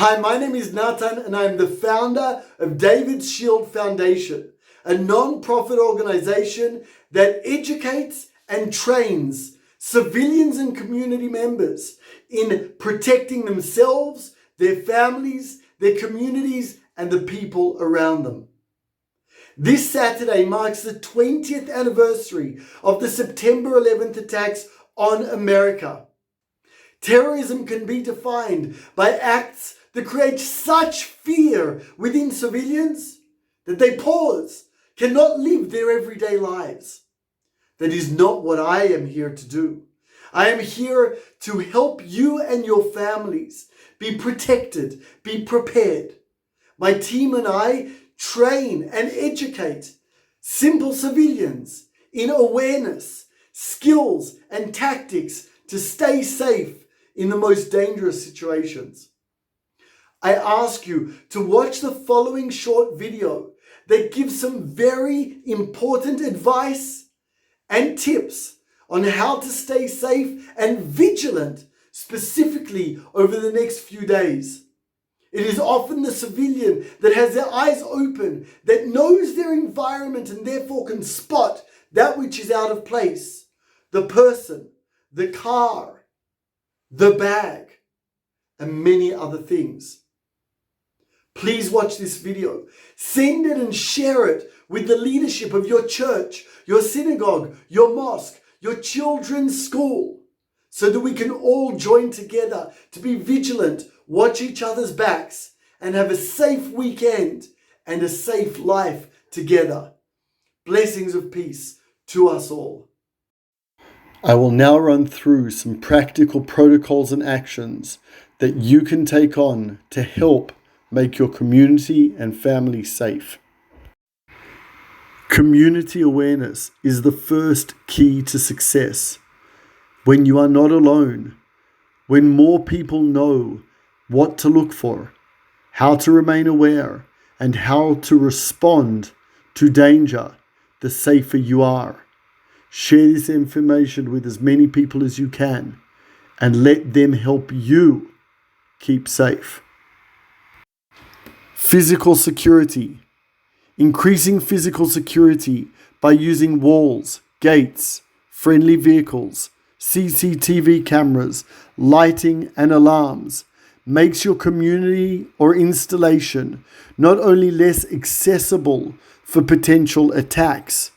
Hi, my name is Nathan and I am the founder of David's Shield Foundation, a non-profit organization that educates and trains civilians and community members in protecting themselves, their families, their communities, and the people around them. This Saturday marks the 20th anniversary of the September 11th attacks on America. Terrorism can be defined by acts that create such fear within civilians that they pause, cannot live their everyday lives. That is not what I am here to do. I am here to help you and your families be protected, be prepared. My team and I train and educate simple civilians in awareness, skills, and tactics to stay safe in the most dangerous situations. I ask you to watch the following short video that gives some very important advice and tips on how to stay safe and vigilant, specifically over the next few days. It is often the civilian that has their eyes open, that knows their environment and therefore can spot that which is out of place. The person, the car, the bag, and many other things. Please watch this video. Send it and share it with the leadership of your church, your synagogue, your mosque, your children's school, so that we can all join together to be vigilant, watch each other's backs, and have a safe weekend and a safe life together. Blessings of peace to us all. I will now run through some practical protocols and actions that you can take on to help make your community and family safe. Community awareness is the first key to success. When you are not alone, when more people know what to look for, how to remain aware, and how to respond to danger, the safer you are. Share this information with as many people as you can and let them help you keep safe. Physical security. Increasing physical security by using walls, gates, friendly vehicles, CCTV cameras, lighting, and alarms makes your community or installation not only less accessible for potential attacks,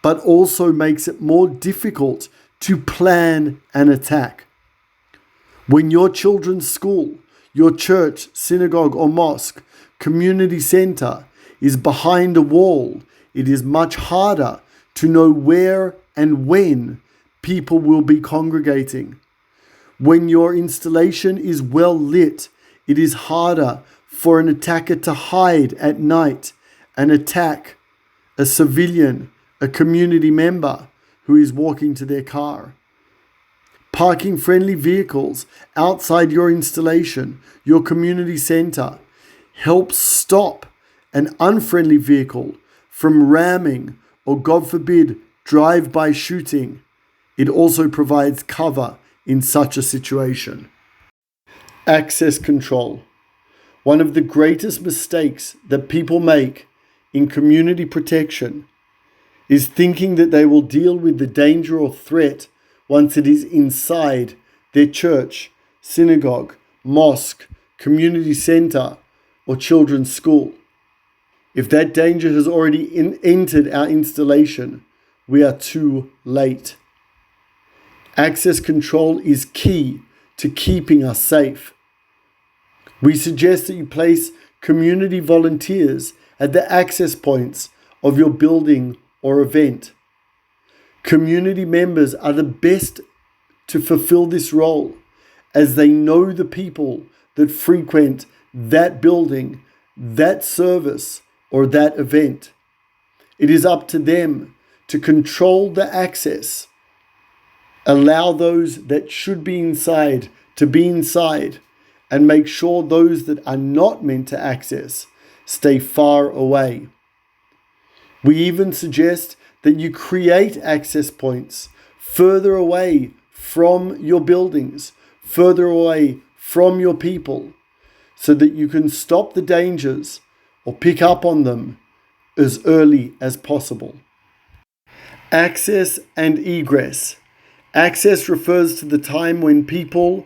but also makes it more difficult to plan an attack. When your children's school, your church, synagogue, or mosque, community center is behind a wall, it is much harder to know where and when people will be congregating. When your installation is well lit, it is harder for an attacker to hide at night and attack a civilian, a community member who is walking to their car. Parking friendly vehicles outside your installation, your community center, helps stop an unfriendly vehicle from ramming or, God forbid, drive-by shooting. It also provides cover in such a situation. Access control. One of the greatest mistakes that people make in community protection is thinking that they will deal with the danger or threat once it is inside their church, synagogue, mosque, community center, or children's school. If that danger has already entered our installation, we are too late. Access control is key to keeping us safe. We suggest that you place community volunteers at the access points of your building or event. Community members are the best to fulfill this role, as they know the people that frequent that building, that service, or that event. It is up to them to control the access, allow those that should be inside to be inside, and make sure those that are not meant to access stay far away. We even suggest that you create access points further away from your buildings, further away from your people, so that you can stop the dangers or pick up on them as early as possible. Access and egress. Access refers to the time when people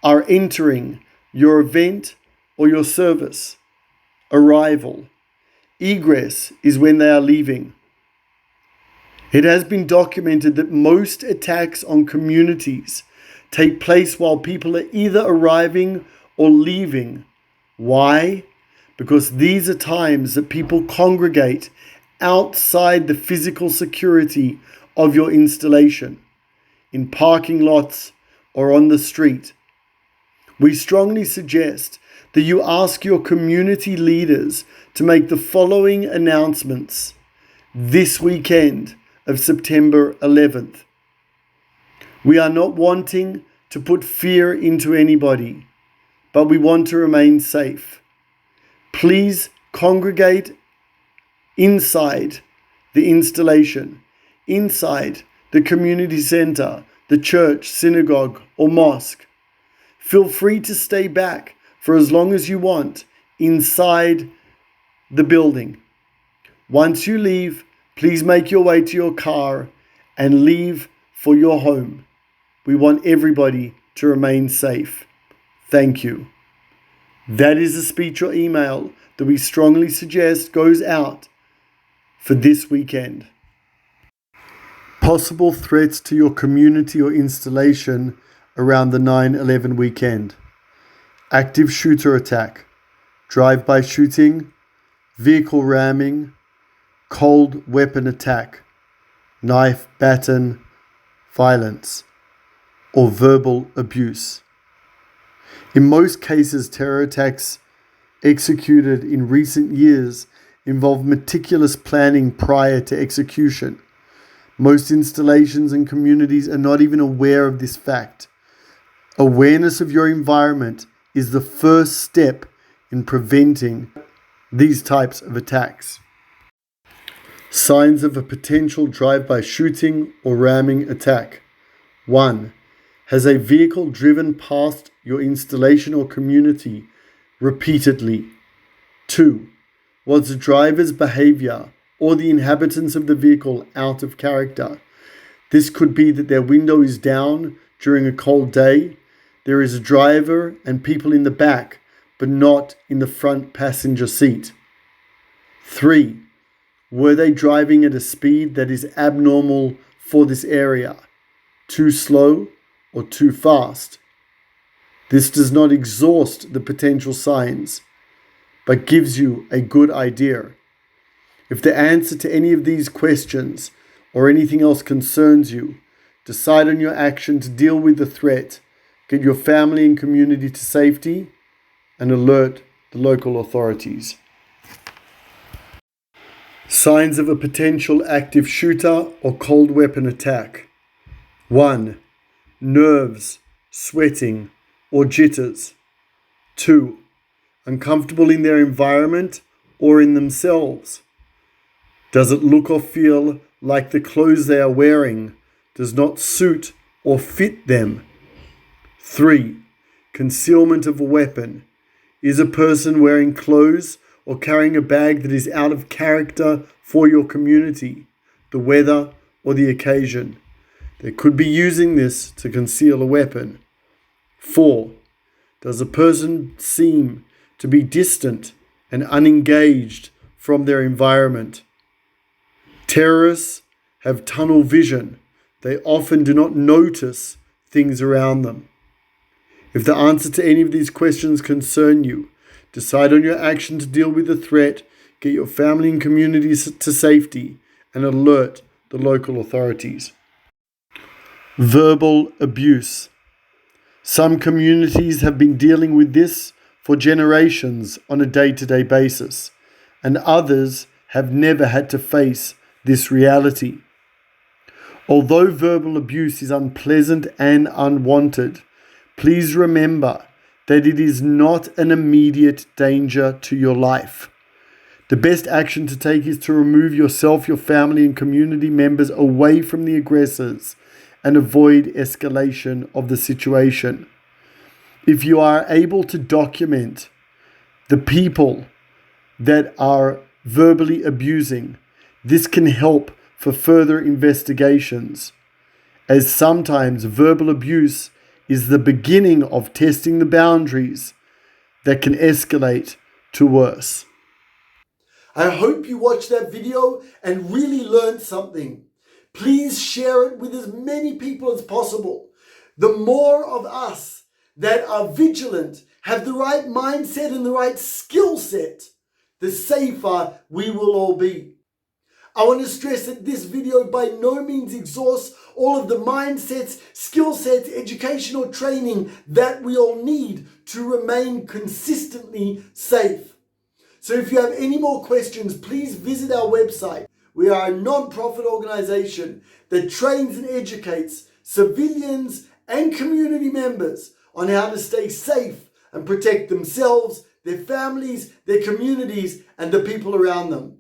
are entering your event or your service. Arrival. Egress is when they are leaving. It has been documented that most attacks on communities take place while people are either arriving or leaving. Why? Because these are times that people congregate outside the physical security of your installation, in parking lots or on the street. We strongly suggest that you ask your community leaders to make the following announcements this weekend of September 11th. We are not wanting to put fear into anybody, but we want to remain safe. Please congregate inside the installation, inside the community center, the church, synagogue, or mosque. Feel free to stay back for as long as you want inside the building. Once you leave, please make your way to your car and leave for your home. We want everybody to remain safe. Thank you. That is a speech or email that we strongly suggest goes out for this weekend. Possible threats to your community or installation around the 9/11 weekend. Active shooter attack, drive-by shooting, vehicle ramming, cold weapon attack, knife, baton, violence, or verbal abuse. In most cases, terror attacks executed in recent years involve meticulous planning prior to execution. Most installations and communities are not even aware of this fact. Awareness of your environment is the first step in preventing these types of attacks. Signs of a potential drive-by shooting or ramming attack. 1. Has a vehicle driven past your installation or community repeatedly? 2. Was the driver's behavior or the inhabitants of the vehicle out of character? This could be that their window is down during a cold day, there is a driver and people in the back, but not in the front passenger seat. 3. Were they driving at a speed that is abnormal for this area? Too slow or too fast? This does not exhaust the potential signs, but gives you a good idea. If the answer to any of these questions or anything else concerns you, decide on your action to deal with the threat, get your family and community to safety, and alert the local authorities. Signs of a potential active shooter or cold weapon attack. 1. Nerves, sweating, or jitters. 2. Uncomfortable in their environment or in themselves. Does it look or feel like the clothes they are wearing does not suit or fit them? 3. Concealment of a weapon. Is a person wearing clothes or carrying a bag that is out of character for your community, the weather, or the occasion? They could be using this to conceal a weapon. 4. Does a person seem to be distant and unengaged from their environment? Terrorists have tunnel vision. They often do not notice things around them. If the answer to any of these questions concern you, decide on your action to deal with the threat, get your family and communities to safety, and alert the local authorities. Verbal abuse. Some communities have been dealing with this for generations on a day-to-day basis, and others have never had to face this reality. Although verbal abuse is unpleasant and unwanted, please remember that it is not an immediate danger to your life. The best action to take is to remove yourself, your family, and community members away from the aggressors and avoid escalation of the situation. If you are able to document the people that are verbally abusing, this can help for further investigations, as sometimes verbal abuse is the beginning of testing the boundaries that can escalate to worse. I hope you watched that video and really learned something. Please share it with as many people as possible. The more of us that are vigilant, have the right mindset and the right skill set, the safer we will all be. I want to stress that this video by no means exhausts all of the mindsets, skill sets, educational training that we all need to remain consistently safe. So if you have any more questions, please visit our website. We are a non-profit organization that trains and educates civilians and community members on how to stay safe and protect themselves, their families, their communities, and the people around them.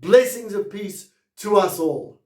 Blessings of peace to us all.